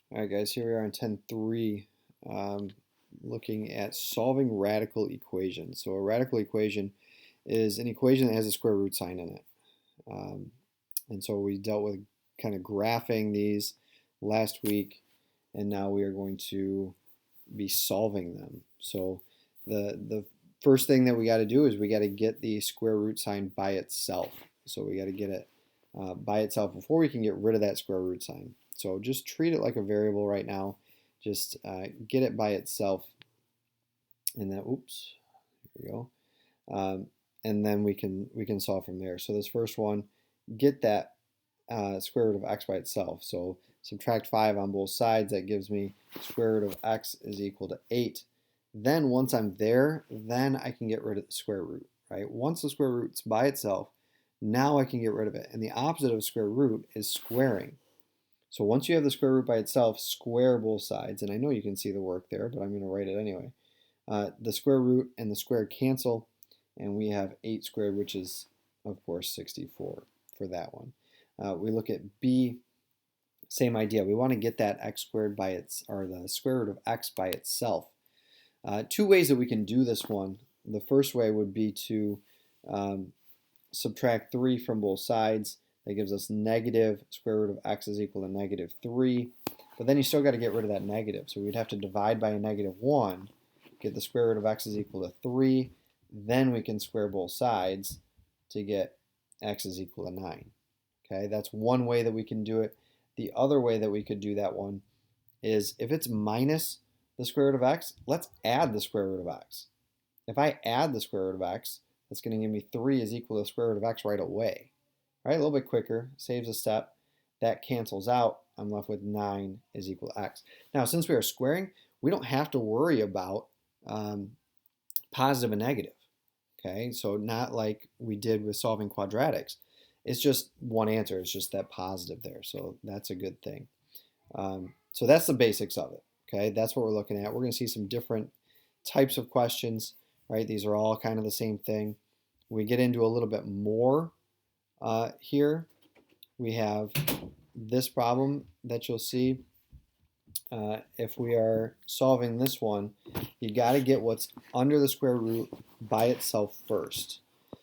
All right, guys, here we are on 10.3, looking at solving radical equations. So a radical equation is an equation that has a square root sign in it. Um, and so we dealt with kind of graphing these last week, and now we are going to be solving them. So the first thing that we got to do is we got to get the square root sign by itself. So we got to get it by itself before we can get rid of that square root sign. So just treat it like a variable right now. Just get it by itself, and then oops, here we go. And then we can solve from there. So this first one, get that square root of x by itself. So subtract 5 on both sides. That gives me square root of x is equal to 8. Then once I'm there, then I can get rid of the square root, right? Once the square root's by itself, now I can get rid of it. And the opposite of square root is squaring. So once you have the square root by itself, square both sides. And I know you can see the work there, but I'm going to write it anyway. The square root and the squared cancel, and we have 8 squared, which is, of course, 64 for that one. We look at B, same idea. We want to get that x squared by its, or the square root of x by itself. Two ways that we can do this one. The first way would be to subtract 3 from both sides. That gives us negative square root of x is equal to negative 3. But then you still got to get rid of that negative. So we'd have to divide by a negative 1, get the square root of x is equal to 3. Then we can square both sides to get x is equal to 9. Okay, that's one way that we can do it. The other way that we could do that one is if it's minus the square root of x, let's add the square root of x. If I add the square root of x, that's going to give me 3 is equal to the square root of x right away. All right, a little bit quicker, saves a step. That cancels out. I'm left with 9 is equal to x. Now, since we are squaring, we don't have to worry about positive and negative. Okay, so not like we did with solving quadratics. It's just one answer. It's just that positive there. So that's a good thing. So that's the basics of it. Okay, that's what we're looking at. We're going to see some different types of questions, right? These are all kind of the same thing. We get into a little bit more here. We have this problem that you'll see. If we are solving this one, you got to get what's under the square root by itself first.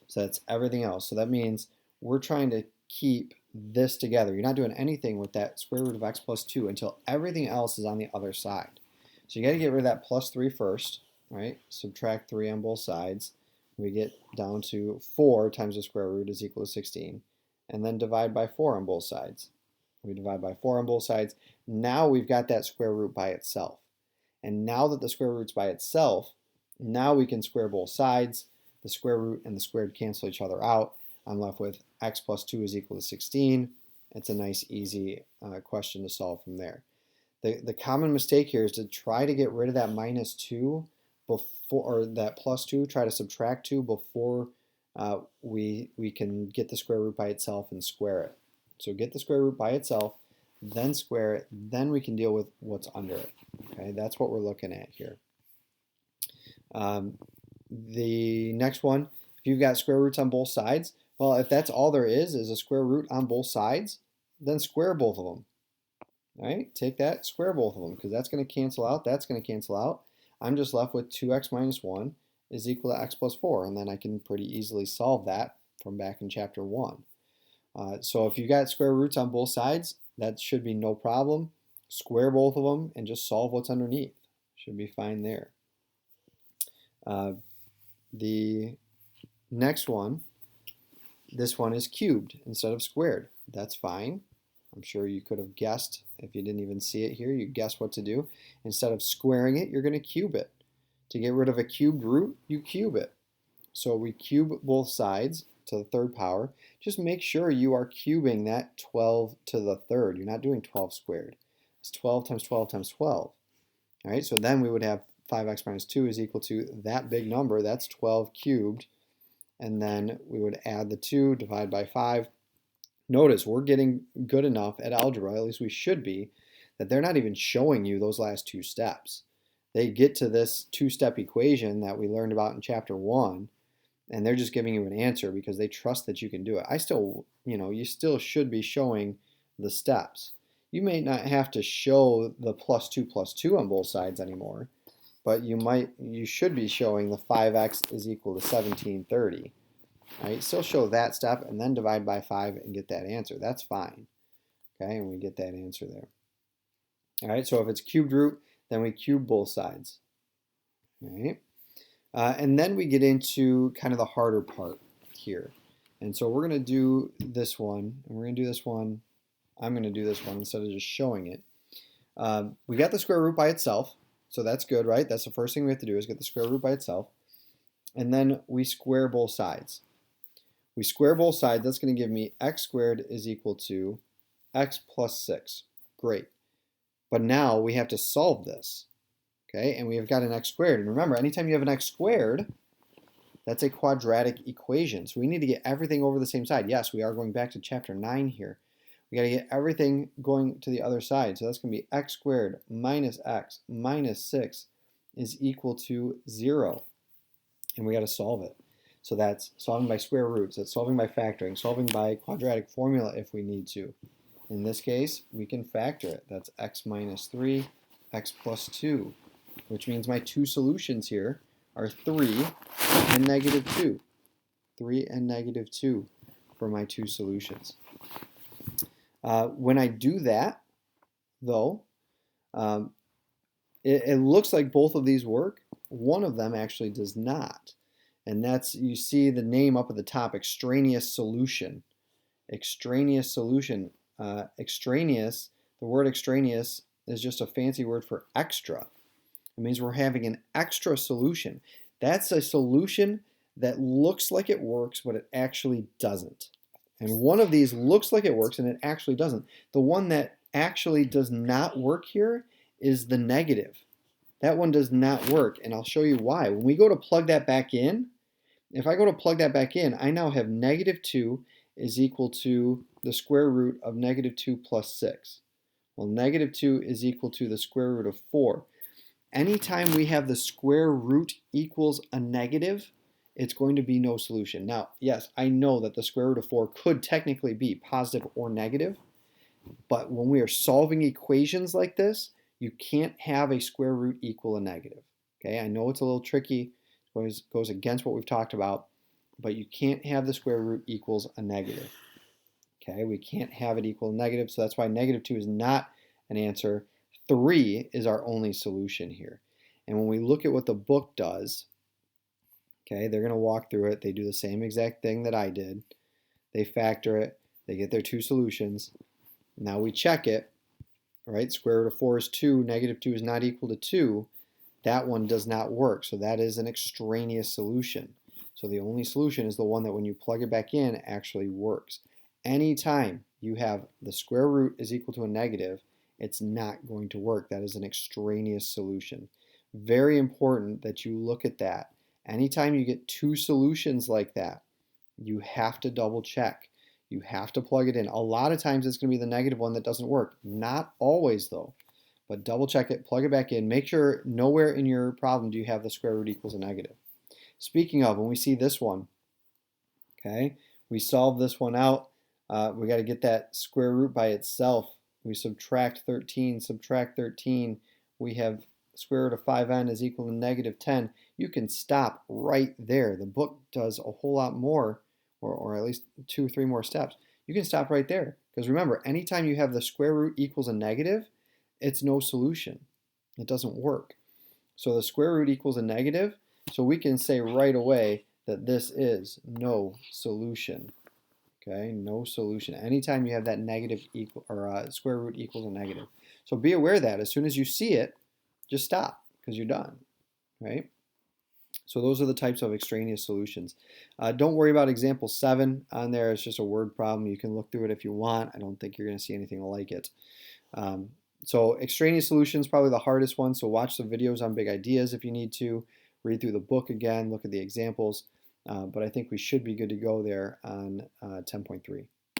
So that's everything else. So that means we're trying to keep this together. You're not doing anything with that square root of x plus 2 until everything else is on the other side. So you got to get rid of that plus 3 first, right? Subtract 3 on both sides. We get down to 4 times the square root is equal to 16. And then divide by 4 on both sides. We divide by 4 on both sides. Now we've got that square root by itself. And now that the square root's by itself, now we can square both sides. The square root and the squared cancel each other out. I'm left with x plus 2 is equal to 16. It's a nice, easy question to solve from there. The common mistake here is to try to get rid of that minus 2 before, or that plus 2, try to subtract 2 before we can get the square root by itself and square it. So get the square root by itself, then square it, then we can deal with what's under it. Okay, that's what we're looking at here. The next one, if you've got square roots on both sides, well, if that's all there is a square root on both sides, then square both of them. All right, take that, square both of them, because that's going to cancel out, that's going to cancel out. I'm just left with 2x minus 1 is equal to x plus 4, and then I can pretty easily solve that from back in chapter 1. So if you got square roots on both sides, that should be no problem. Square both of them and just solve what's underneath. Should be fine there. The next one, this one is cubed instead of squared. That's fine. I'm sure you could have guessed, if you didn't even see it here, you guessed what to do. Instead of squaring it, you're going to cube it. To get rid of a cubed root, you cube it. So we cube both sides to the third power. Just make sure you are cubing that 12 to the third. You're not doing 12 squared. It's 12 times 12 times 12. All right, so then we would have 5x minus 2 is equal to that big number. That's 12 cubed. And then we would add the 2, divide by 5. Notice we're getting good enough at algebra, at least we should be, that they're not even showing you those last 2 steps. They get to this 2-step equation that we learned about in chapter 1, and they're just giving you an answer because they trust that you can do it. I still, you still should be showing the steps. You may not have to show the plus 2 on both sides anymore, but you should be showing the 5x is equal to 1730. Right? Still show that step and then divide by 5 and get that answer. That's fine. Okay, and we get that answer there. All right, so if it's cubed root, then we cube both sides. All right, and then we get into kind of the harder part here. And so we're going to do this one, and we're going to do this one. I'm going to do this one instead of just showing it. We got the square root by itself, so that's good, right? That's the first thing we have to do is get the square root by itself. And then we square both sides. We square both sides, that's going to give me x squared is equal to x plus 6. Great. But now we have to solve this. Okay, and we have got an x squared. And remember, anytime you have an x squared, that's a quadratic equation. So we need to get everything over the same side. Yes, we are going back to chapter 9 here. We got to get everything going to the other side. So that's going to be x squared minus x minus 6 is equal to 0. And we got to solve it. So that's solving by square roots. That's solving by factoring. Solving by quadratic formula if we need to. In this case, we can factor it. That's x minus 3, x plus 2, which means my two solutions here are 3 and negative 2. 3 and negative 2 for my two solutions. When I do that, though, it looks like both of these work. One of them actually does not. And that's, you see the name up at the top, extraneous solution. Extraneous solution. Extraneous, the word extraneous is just a fancy word for extra. It means we're having an extra solution. That's a solution that looks like it works, but it actually doesn't. And one of these looks like it works and it actually doesn't. The one that actually does not work here is the negative. That one does not work, and I'll show you why. When we go to plug that back in, if I go to plug that back in, I now have negative 2 is equal to the square root of negative 2 plus 6. Well, negative 2 is equal to the square root of 4. Anytime we have the square root equals a negative, it's going to be no solution. Now, yes, I know that the square root of 4 could technically be positive or negative, but when we are solving equations like this, you can't have a square root equal a negative. Okay, I know it's a little tricky, it goes against what we've talked about, but you can't have the square root equals a negative. Okay, we can't have it equal a negative, so that's why negative 2 is not an answer. 3 is our only solution here. And when we look at what the book does, okay, they're going to walk through it. They do the same exact thing that I did. They factor it. They get their two solutions. Now we check it, right? Square root of 4 is 2. Negative 2 is not equal to 2. That one does not work. So that is an extraneous solution. So the only solution is the one that when you plug it back in actually works. Anytime you have the square root is equal to a negative, it's not going to work. That is an extraneous solution. Very important that you look at that. Anytime you get two solutions like that, you have to double check. You have to plug it in. A lot of times it's going to be the negative one that doesn't work. Not always though. But double check it, plug it back in. Make sure nowhere in your problem do you have the square root equals a negative. Speaking of, when we see this one, okay, we solve this one out. We got to get that square root by itself. We subtract 13, we have square root of 5n is equal to negative 10. You can stop right there. The book does a whole lot more, or at least 2 or 3 more steps. You can stop right there. Because remember, anytime you have the square root equals a negative, it's no solution. It doesn't work. So the square root equals a negative, so we can say right away that this is no solution. Okay, no solution. Anytime you have that negative equal or square root equals a negative. So be aware of that. As soon as you see it, just stop because you're done, right? So those are the types of extraneous solutions. Don't worry about example 7 on there. It's just a word problem. You can look through it if you want. I don't think you're going to see anything like it. So extraneous solutions, probably the hardest one. So watch the videos on big ideas if you need to. Read through the book again. Look at the examples. But I think we should be good to go there on 10.3.